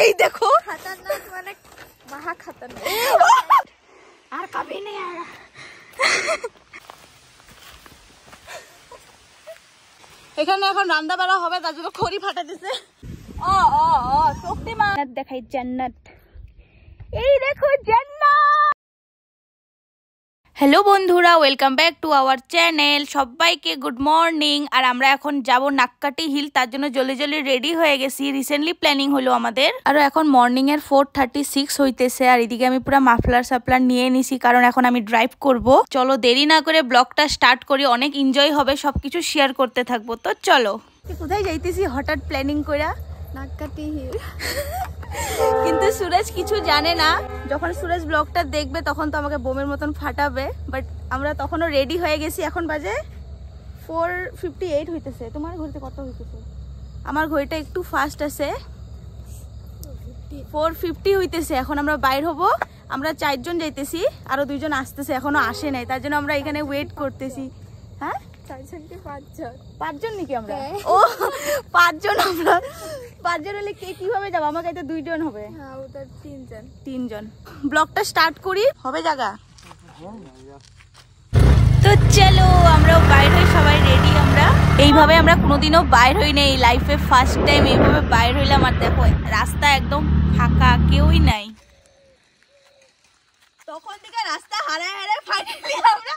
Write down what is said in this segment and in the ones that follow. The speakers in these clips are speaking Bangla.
এই দেখো खतरनाक মানে মহা खतरनाक আর কবে নেই আয়া এখানে এখন রান্না বাড়া হবে তার জন্য খড়ি ফাটা দিছে ও ও ও শক্তিমান দেখাই জান্নাত এই দেখো জান্নাত হ্যালো বন্ধুরা welcome back to our channel সবাইকে গুড মর্নিং আর আমরা এখন যাব নাককাটি হিল তার জন্য জলদি জলদি রেডি হয়ে গেছি রিসেন্টলি প্ল্যানিং হলো আমাদের আর এখন মর্নিং এর 4:36 হইতেছে আর এদিকে আমি পুরো মাফলার সাপলার নিয়ে নিছি কারণ এখন আমি ড্রাইভ করব চলো দেরি না করে ব্লগটা স্টার্ট করি অনেক এনজয় হবে সবকিছু শেয়ার করতে থাকবো তো চলো কোথায় যাইতেছি হঠাৎ প্ল্যানিং কইরা নাককাটি হিল কিন্তু সুরজ কিছু জানে না যখন সুরজ ব্লগটা দেখবে তখন তো আমাকে বোমের মতন ফাটাবে বাট আমরা তখনও রেডি হয়ে গেছি এখন বাজে 4:58 হইতেছে তোমার ঘড়িতে কত হইতেছে আমার ঘড়িটা একটু ফাস্ট আছে 4:50 হইতেছে এখন আমরা বাইর হব আমরা 4 জন যাইতেছি আরো 2 জন আসতেছে এখনো আসে নাই তার জন্য আমরা এখানে ওয়েট করতেছি হ্যাঁ 4 জন কি 5 জন 5 জন নাকি আমরা ও 5 জন আমরা 5 জন হলে কিভাবে যাবো আমার কাছে 2 জন হবে হ্যাঁ ওটা 3 জন ব্লগটা স্টার্ট করি হবে জায়গা তো চলো আমরাও বাইর হই সবাই রেডি আমরা এইভাবে আমরা কোনোদিনও বাইর হই নাই লাইফে ফার্স্ট টাইম এইভাবে বাইর হইলাম আর দেখো রাস্তা একদম ফাঁকা কেউই নাই তখন থেকে রাস্তা হারায় হারায় ফাইনালি আমরা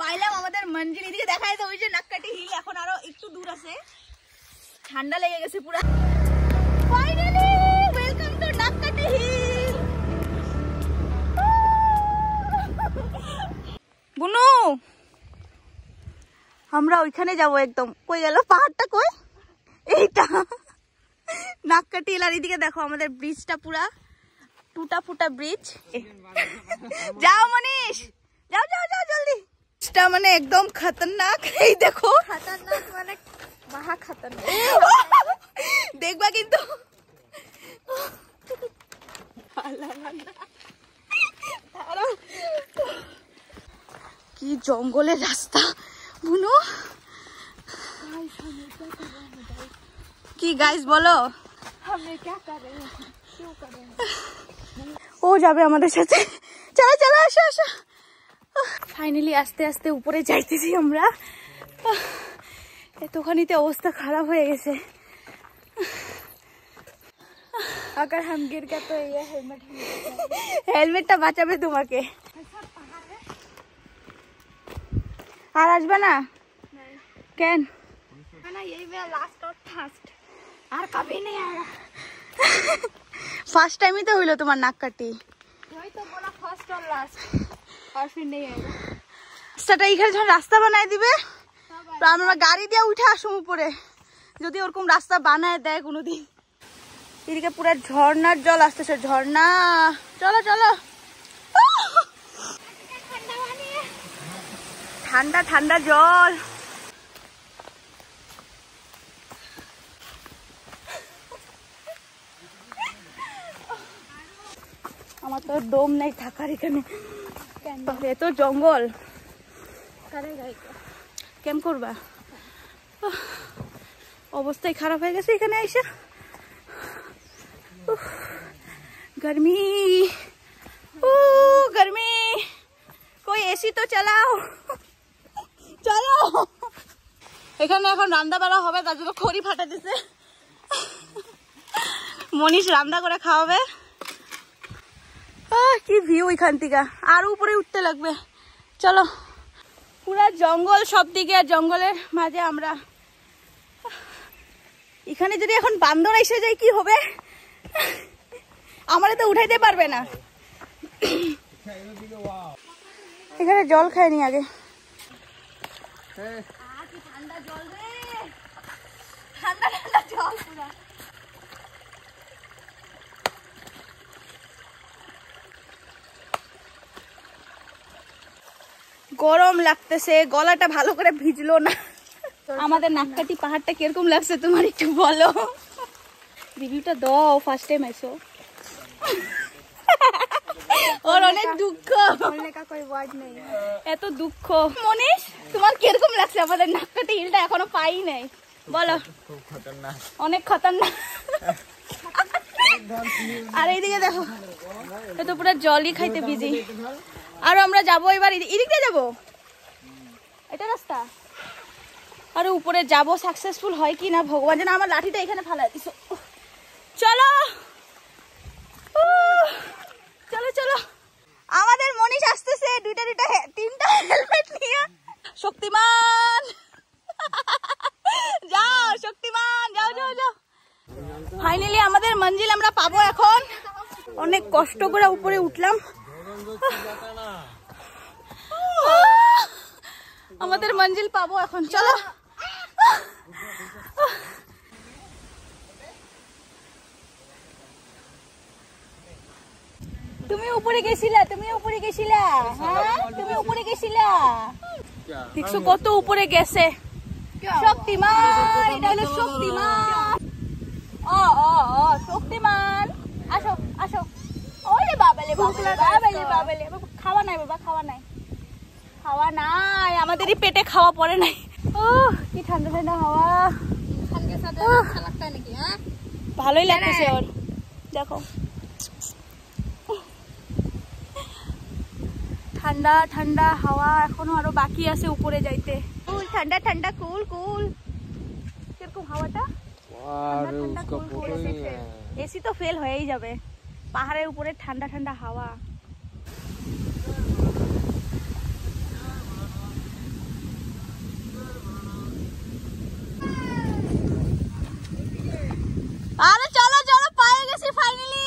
পাইলাম আমাদের মঞ্জিল এদিকে দেখা যাচ্ছে ওই যে নাককাটি হিল এখন আরো একটু দূর আছে ঠান্ডা লেগে গেছে পুরো finally welcome to Nakkati hill বুনু আমরা ওইখানে যাব একদম কই গেল পাহাড়টা কই এইটা নাককাটি হিল আর এদিকে দেখো আমাদের ব্রিজটা পুরা टूटा फूटा ब्रिज जाओ मनीष जाओ जाओ जाओ जल्दी এটা মানে একদম খতরনাক এই দেখো खतरनाक মানে মহা खतरनाक দেখবা কিন্তু কি জঙ্গলের রাস্তা বুনু কি গাইস বলো हम क्या कर रहे हैं क्यों कर रहे हैं ও যাবে আমাদের সাথে চলো চলো আসো আসো ফাইনালি আস্তে আস্তে উপরে যাইতেছি আমরা এতখানিতে অবস্থা খারাপ হয়ে গেছে अगर हम गिर गए तो ये হেলমেটটা বাঁচাবে তোমাকে আর আসবে না কেন ना यही मेरा लास्ट और फास्ट আর কবে নেই আয়া ফার্স্ট টাইমই তো হইলো তোমার নাককাটি वही तो बोला फर्स्ट और लास्ट और फिर नहीं आएगा রাস্তাটা এখানে যখন রাস্তা বানায় দিবে তো আমরা গাড়ি দিয়ে উঠে আসুম উপরে যদি ওরকম রাস্তা বানায় দেয় কোনোদিন এদিকে পুরো ঝর্ণার জল আসতেছে ঝর্ণা চলো চলো ঠান্ডা ঠান্ডা জল আমার তো দম নেই থাকার এখানে এত জঙ্গল কেম করবা অবস্থায় খারাপ হয়ে গেছে এখানে এসে गर्मी गर्मी कोई एसी तो চালাও চলো এখানে এখন রান্না বাড়া হবে তার জন্য খড়ি ফাটা দিছে মনীষ রান্না করে খাওয়াবে কি ভিউ এখান থেকে আর উপরে উঠতে লাগবে চলো পুরা জঙ্গল সব দিকে আর জঙ্গলের মাঝে আমরা এখানে যদি এখন বান্দর এসে যায় কি হবে আমারে তো উঠাইতে পারবে না এখানে জল খাইনি আগে ঠান্ডা জল রে ঠান্ডা ঠান্ডা জল পুরা গরম লাগতেছে গলাটা ভালো করে ভিজলো না আমাদের নাককাটি পাহাড়টা কিরকম লাগছে তোমার একটু বলো রিভিউটা দাও ফার্স্ট টাইম আইছো ওর অনেক দুঃখ बोलने का कोई वर्ड नहीं है এত দুঃখ মনীষ তোমার কিরকম লাগছে আমাদের নাককাটি হিলটা এখনো পাই নাই বলো খুব খতরনাক অনেক খতরনাক আর এইদিকে দেখো তো পুরো জলই খাইতে বিজি। আর আমরা যাবো এবার এদিক দিয়ে যাবো, এটা রাস্তা। আর উপরে যাব সাকসেসফুল হয় কি না ভগবান জানে। আমার লাঠিটা এখানে ফালাই দিছো। চলো চলো চলো, আমাদের মনীষ আসতেছে তিনটা হেলমেট নিয়ে। শক্তিমান যাও, শক্তিমান যাও যাও যাও। ফাইনালি আমাদের মঞ্জিল আমরা পাবো এখন। অনেক কষ্ট করে উপরে উঠলাম, আমাদের মঞ্জিল পাবো এখন। চলো তুমি উপরে গেছিলা, তুমি উপরে গেছিলা, হ্যাঁ তুমি উপরে গেছিলা। দেখছো কত উপরে গেছে। শক্তিমান, এটা হলো শক্তিমান। ও ও ও শক্তিমান, আসো আসো। ওরে বাবালে বাবালে বাবালে বাবালে, খাওয়া নাই বাবা, খাওয়া নাই, খাওয়া নাই, আমাদেরই পেটে খাওয়া পড়ে নাই। ও কি ঠান্ডা ঠান্ডা হাওয়া, ভালোই লাগতেছে ওর। দেখো ঠান্ডা ঠান্ডা হাওয়া, এখনো আরো বাকি আছে উপরে যাইতে। কুল ঠান্ডা ঠান্ডা কুল কুল, কিরকম হাওয়াটা ঠান্ডা কুল কুল। এসি তো ফেল হয়েই যাবে, পাহাড়ের উপরে ঠান্ডা ঠান্ডা হাওয়া। আরে চলো চলো, পেয়ে গেছি ফাইনালি।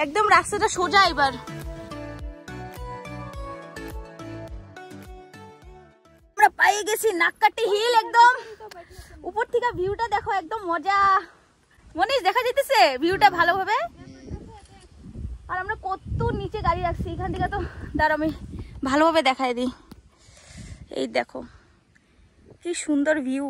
একদম রাস্তাটা সোজা এবার। আমরা পেয়ে গেছি নাককাটি হিল। একদম উপর থেকে ভিউটা দেখো, একদম মজা। মনীষ দেখা যেতেছে ভিউটা ভালোভাবে? আর আমরা কত নিচে গাড়ি রাখছি এখান থেকে, তো দাঁড়া আমি ভালোভাবে দেখাই দিই। এই দেখো কি সুন্দর ভিউ।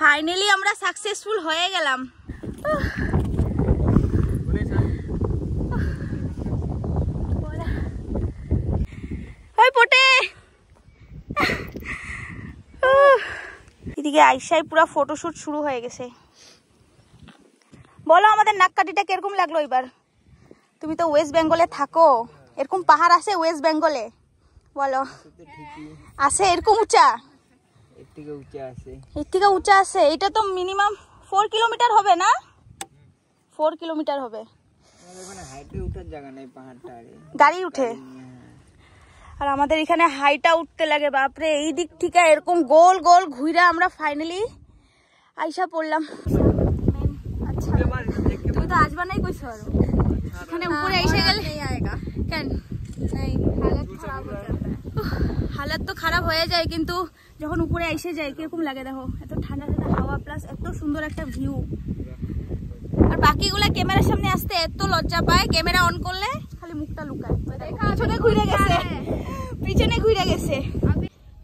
ফাইনালি আমরা সাকসেসফুল হয়ে গেলাম। ওই পটে এদিকে আইসাই পুরো ফটোশুট শুরু হয়ে গেছে। বলো আমাদের নাককাটিটা কিরকম লাগলো এবার? তুমি তো ওয়েস্ট বেঙ্গলে থাকো, এরকম পাহাড় আছে ওয়েস্ট বেঙ্গলে? বলো আছে এরকম উঁচা? এর থেকে উঁচা আছে। এটা তো মিনিমাম 4 কিলোমিটার হবে না? 4 কিলোমিটার হবে। গাড়ি উঠে। আর আমাদের এখানে হাইটা উঠতে লাগে বাপরে। এই দিক থেকে এরকম গোল গোল ঘুরে আমরা ফাইনালি আইসা পড়লাম। আচ্ছা তুমি তো আসবা নাই কইছো, আর এখানে উপরে এসে গেলে কেন হালত তো খারাপ হয়ে যায়, কিন্তু যখন উপরে এসে যায় কিরকম লাগে দেখো। এত ঠান্ডা ঠান্ডা হাওয়া প্লাস এত সুন্দর একটা ভিউ। আর বাকিগুলা ক্যামেরার সামনে আসতে এত লজ্জা পায়, ক্যামেরা অন করলে খালি মুখটা লুকায়। পিছনে ঘুরে গেছে, পিছনে ঘুরে গেছে।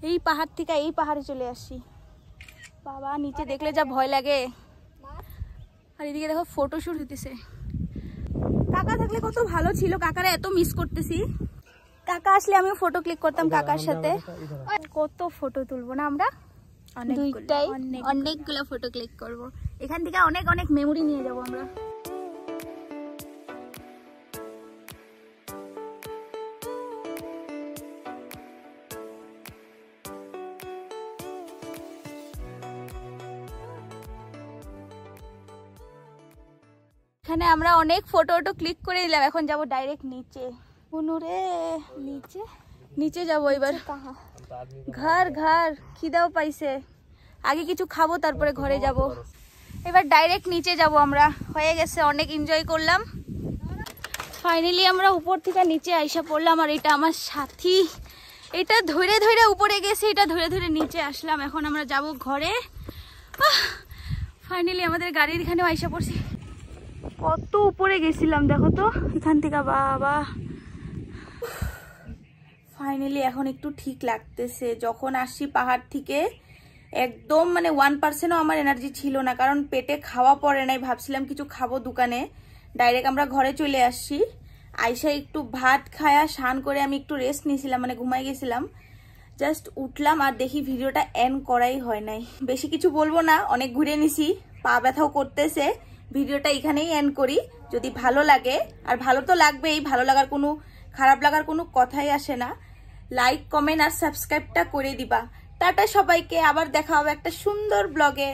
এই পাহাড় থেকে এই পাহাড়ে চলে আসছি। বাবা নিচে দেখলে যা ভয় লাগে। আর এদিকে দেখো ফটোশুট হইতেছে। কাকা থাকলে কত ভালো ছিল, কাকারা এত মিস করতেছি। কাকা আসলে আমিও ফটো ক্লিক করতাম কাকার সাথে। কত ফটো তুলবো না আমরা, অনেকগুলো ফটো ক্লিক করব। এখান থেকে অনেক অনেক মেমোরি নিয়ে যাব আমরা। এখানে আমরা অনেক ফটো ক্লিক করে নিলাম। এখন যাব ডাইরেক্ট নিচে। রে নিচে নিচে যাবো এবার। ঘর ঘর খিদাও পাইছে, আগে কিছু খাবো তারপরে ঘরে যাব। এবার ডাইরেক্ট নিচে যাব আমরা। হয়ে গেছে, অনেক এনজয় করলাম। ফাইনালি আমরা উপর থেকে নিচে আইসা পড়লাম। আর এটা আমার সাথী, এটা ধরে ধরে উপরে গেছে, এটা ধরে ধরে নিচে আসলাম। এখন আমরা যাব ঘরে। ফাইনালি আমাদের গাড়ির এখানেও আইসা পড়ছি। কত উপরে গেছিলাম দেখো তো এখান থেকে। বাবা ফাইনালি এখন একটু ঠিক লাগতেছে। যখন আসছি পাহাড় থেকে একদম মানে 1%ও আমার এনার্জি ছিল না, কারণ পেটে খাওয়া পড়ে নাই। ভাবছিলাম কিছু খাবো দোকানে, ডাইরেক্ট আমরা ঘরে চলে আসছি। আইসা একটু ভাত খায়া স্নান করে আমি একটু রেস্ট নিয়েছিলাম, মানে ঘুমাই গেছিলাম। জাস্ট উঠলাম আর দেখি ভিডিওটা এন্ড করাই হয় নাই। বেশি কিছু বলবো না, অনেক ঘুরে নিছি, পা ব্যথাও করতেছে, ভিডিওটা এখানেই এন্ড করি। যদি ভালো লাগে, আর ভালো তো লাগবেই, ভালো লাগার কোনো খারাপ লাগার কোনো কথাই আসে না, লাইক কমেন্ট আর সাবস্ক্রাইবটা করে দিবা। টাটা সবাইকে, আবার দেখা হবে একটা সুন্দর ব্লগে।